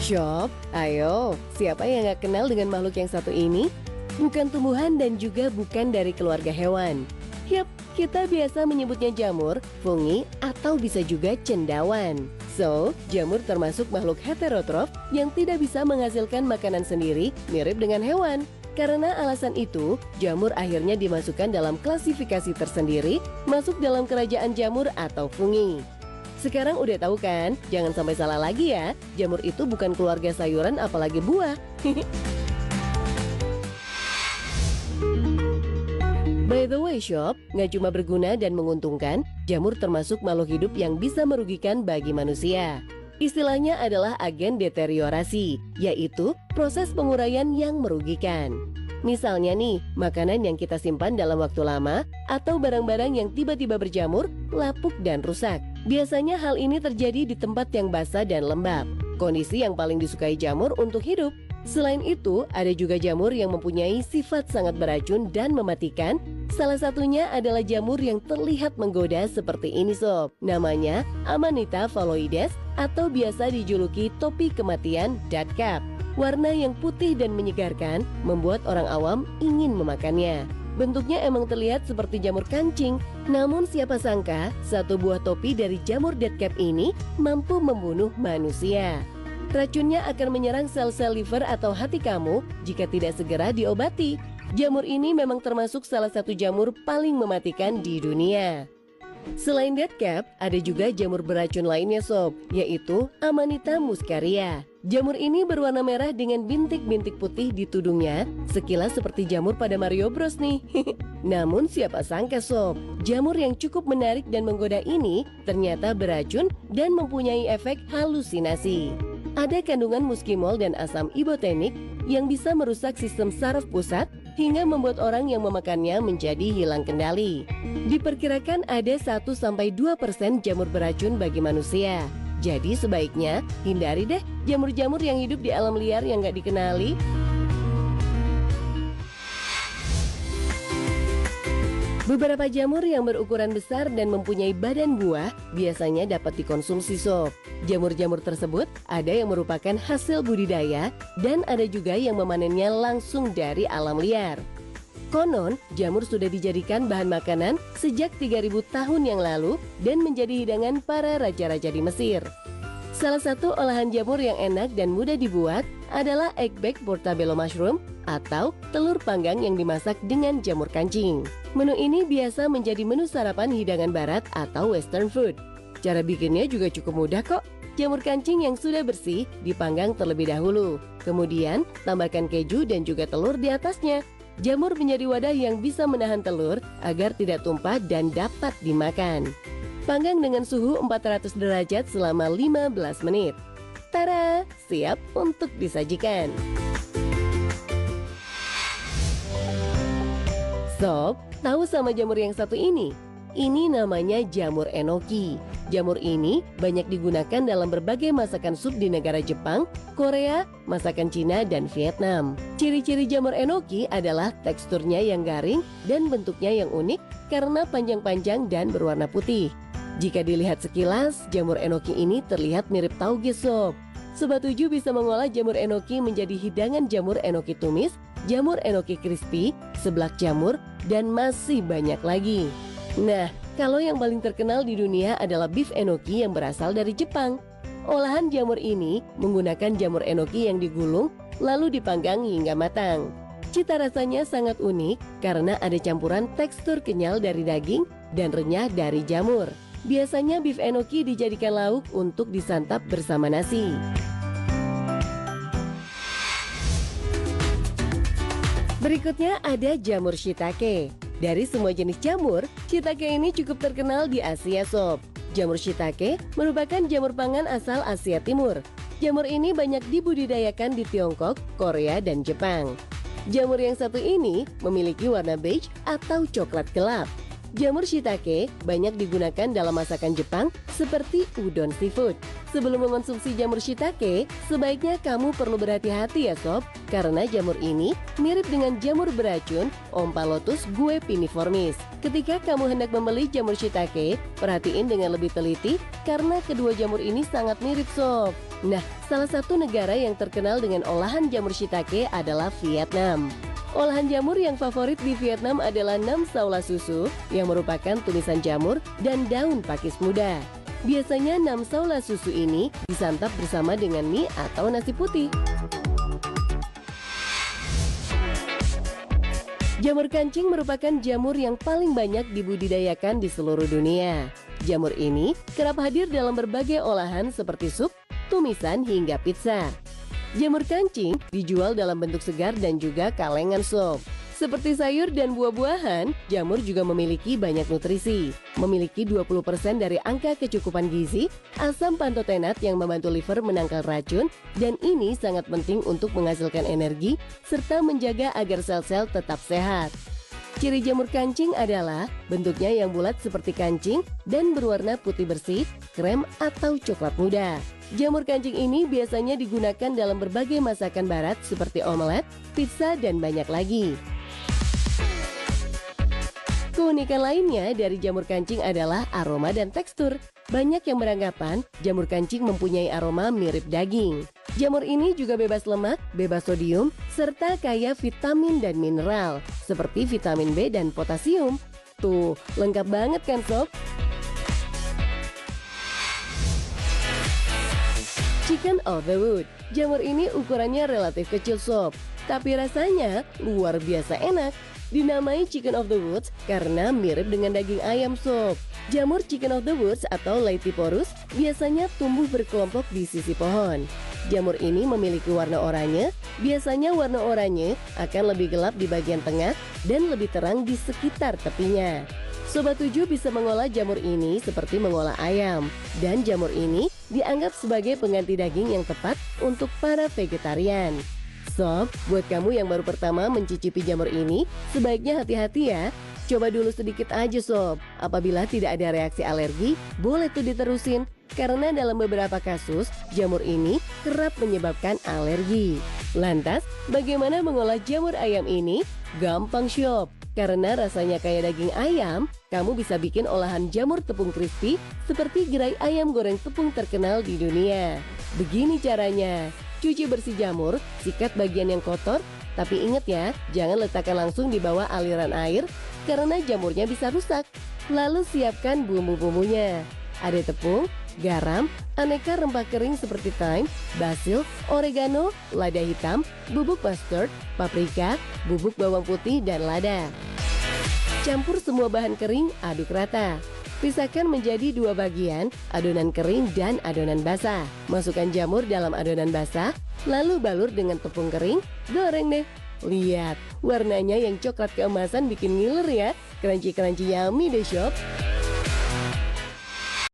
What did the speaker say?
Shop, ayo, siapa yang gak kenal dengan makhluk yang satu ini? Bukan tumbuhan dan juga bukan dari keluarga hewan. Yap, kita biasa menyebutnya jamur, fungi, atau bisa juga cendawan. So, jamur termasuk makhluk heterotrof yang tidak bisa menghasilkan makanan sendiri, mirip dengan hewan. Karena alasan itu, jamur akhirnya dimasukkan dalam klasifikasi tersendiri, masuk dalam kerajaan jamur atau fungi. Sekarang udah tahu kan? Jangan sampai salah lagi ya. Jamur itu bukan keluarga sayuran apalagi buah. By the way Shop, nggak cuma berguna dan menguntungkan, jamur termasuk makhluk hidup yang bisa merugikan bagi manusia. Istilahnya adalah agen deteriorasi, yaitu proses penguraian yang merugikan. Misalnya nih, makanan yang kita simpan dalam waktu lama atau barang-barang yang tiba-tiba berjamur, lapuk dan rusak. Biasanya hal ini terjadi di tempat yang basah dan lembab, kondisi yang paling disukai jamur untuk hidup. Selain itu, ada juga jamur yang mempunyai sifat sangat beracun dan mematikan. Salah satunya adalah jamur yang terlihat menggoda seperti ini Sob. Namanya Amanita phalloides atau biasa dijuluki topi kematian deathcap. Warna yang putih dan menyegarkan membuat orang awam ingin memakannya. Bentuknya emang terlihat seperti jamur kancing, namun siapa sangka satu buah topi dari jamur deathcap ini mampu membunuh manusia. Racunnya akan menyerang sel-sel liver atau hati kamu jika tidak segera diobati. Jamur ini memang termasuk salah satu jamur paling mematikan di dunia. Selain deathcap, ada juga jamur beracun lainnya Sob, yaitu Amanita muscaria. Jamur ini berwarna merah dengan bintik-bintik putih di tudungnya, sekilas seperti jamur pada Mario Bros nih. Namun siapa sangka Sob, jamur yang cukup menarik dan menggoda ini ternyata beracun dan mempunyai efek halusinasi. Ada kandungan muskimol dan asam ibotenik yang bisa merusak sistem saraf pusat hingga membuat orang yang memakannya menjadi hilang kendali. Diperkirakan ada 1-2% jamur beracun bagi manusia. Jadi sebaiknya hindari deh jamur-jamur yang hidup di alam liar yang gak dikenali. Beberapa jamur yang berukuran besar dan mempunyai badan buah biasanya dapat dikonsumsi Sob. Jamur-jamur tersebut ada yang merupakan hasil budidaya dan ada juga yang memanennya langsung dari alam liar. Konon, jamur sudah dijadikan bahan makanan sejak 3000 tahun yang lalu dan menjadi hidangan para raja-raja di Mesir. Salah satu olahan jamur yang enak dan mudah dibuat adalah egg baked portobello mushroom atau telur panggang yang dimasak dengan jamur kancing. Menu ini biasa menjadi menu sarapan hidangan barat atau western food. Cara bikinnya juga cukup mudah kok. Jamur kancing yang sudah bersih dipanggang terlebih dahulu. Kemudian tambahkan keju dan juga telur di atasnya. Jamur menjadi wadah yang bisa menahan telur agar tidak tumpah dan dapat dimakan. Panggang dengan suhu 400 derajat selama 15 menit. Tara, siap untuk disajikan. Sob, tahu sama jamur yang satu ini? Ini namanya jamur enoki. Jamur ini banyak digunakan dalam berbagai masakan sup di negara Jepang, Korea, masakan Cina, dan Vietnam. Ciri-ciri jamur enoki adalah teksturnya yang garing dan bentuknya yang unik karena panjang-panjang dan berwarna putih. Jika dilihat sekilas, jamur enoki ini terlihat mirip tauge Sob. Sobat Tujuh bisa mengolah jamur enoki menjadi hidangan jamur enoki tumis, jamur enoki crispy, seblak jamur, dan masih banyak lagi. Nah, kalau yang paling terkenal di dunia adalah beef enoki yang berasal dari Jepang. Olahan jamur ini menggunakan jamur enoki yang digulung lalu dipanggang hingga matang. Cita rasanya sangat unik karena ada campuran tekstur kenyal dari daging dan renyah dari jamur. Biasanya beef enoki dijadikan lauk untuk disantap bersama nasi. Berikutnya ada jamur shiitake. Dari semua jenis jamur, shiitake ini cukup terkenal di Asia Sob. Jamur shiitake merupakan jamur pangan asal Asia Timur. Jamur ini banyak dibudidayakan di Tiongkok, Korea, dan Jepang. Jamur yang satu ini memiliki warna beige atau coklat gelap. Jamur shiitake banyak digunakan dalam masakan Jepang seperti udon seafood. Sebelum mengonsumsi jamur shiitake, sebaiknya kamu perlu berhati-hati ya sob, karena jamur ini mirip dengan jamur beracun Ompalotus guepiniformis. Ketika kamu hendak membeli jamur shiitake, perhatiin dengan lebih teliti karena kedua jamur ini sangat mirip sob. Nah, salah satu negara yang terkenal dengan olahan jamur shiitake adalah Vietnam. Olahan jamur yang favorit di Vietnam adalah nam saula susu yang merupakan tumisan jamur dan daun pakis muda. Biasanya nam saula susu ini disantap bersama dengan mie atau nasi putih. Jamur kancing merupakan jamur yang paling banyak dibudidayakan di seluruh dunia. Jamur ini kerap hadir dalam berbagai olahan seperti sup, tumisan hingga pizza. Jamur kancing dijual dalam bentuk segar dan juga kalengan sop. Seperti sayur dan buah-buahan, jamur juga memiliki banyak nutrisi. Memiliki 20% dari angka kecukupan gizi, asam pantotenat yang membantu liver menangkal racun, dan ini sangat penting untuk menghasilkan energi serta menjaga agar sel-sel tetap sehat. Ciri jamur kancing adalah bentuknya yang bulat seperti kancing dan berwarna putih bersih, krem atau coklat muda. Jamur kancing ini biasanya digunakan dalam berbagai masakan barat seperti omelet, pizza, dan banyak lagi. Keunikan lainnya dari jamur kancing adalah aroma dan tekstur. Banyak yang beranggapan jamur kancing mempunyai aroma mirip daging. Jamur ini juga bebas lemak, bebas sodium, serta kaya vitamin dan mineral, seperti vitamin B dan potasium. Tuh, lengkap banget kan sob? Chicken of the Wood. Jamur ini ukurannya relatif kecil sob, tapi rasanya luar biasa enak. Dinamai Chicken of the Woods karena mirip dengan daging ayam sob. Jamur Chicken of the Woods atau Laetiporus biasanya tumbuh berkelompok di sisi pohon. Jamur ini memiliki warna oranye. Biasanya warna oranye akan lebih gelap di bagian tengah dan lebih terang di sekitar tepinya. Sobat 7 bisa mengolah jamur ini seperti mengolah ayam. Dan jamur ini dianggap sebagai pengganti daging yang tepat untuk para vegetarian. Sob, buat kamu yang baru pertama mencicipi jamur ini, sebaiknya hati-hati ya. Coba dulu sedikit aja sob. Apabila tidak ada reaksi alergi, boleh tuh diterusin. Karena dalam beberapa kasus, jamur ini kerap menyebabkan alergi. Lantas, bagaimana mengolah jamur ayam ini? Gampang sob. Karena rasanya kayak daging ayam, kamu bisa bikin olahan jamur tepung crispy seperti gerai ayam goreng tepung terkenal di dunia. Begini caranya. Cuci bersih jamur, sikat bagian yang kotor, tapi ingat ya, jangan letakkan langsung di bawah aliran air karena jamurnya bisa rusak. Lalu siapkan bumbu-bumbunya. Ada tepung, garam, aneka rempah kering seperti thyme, basil, oregano, lada hitam, bubuk mustard, paprika, bubuk bawang putih, dan lada. Campur semua bahan kering, aduk rata. Pisahkan menjadi dua bagian, adonan kering dan adonan basah. Masukkan jamur dalam adonan basah, lalu balur dengan tepung kering, goreng deh. Lihat, warnanya yang coklat keemasan bikin ngiler ya. Crunchy-crunchy yummy deh sob.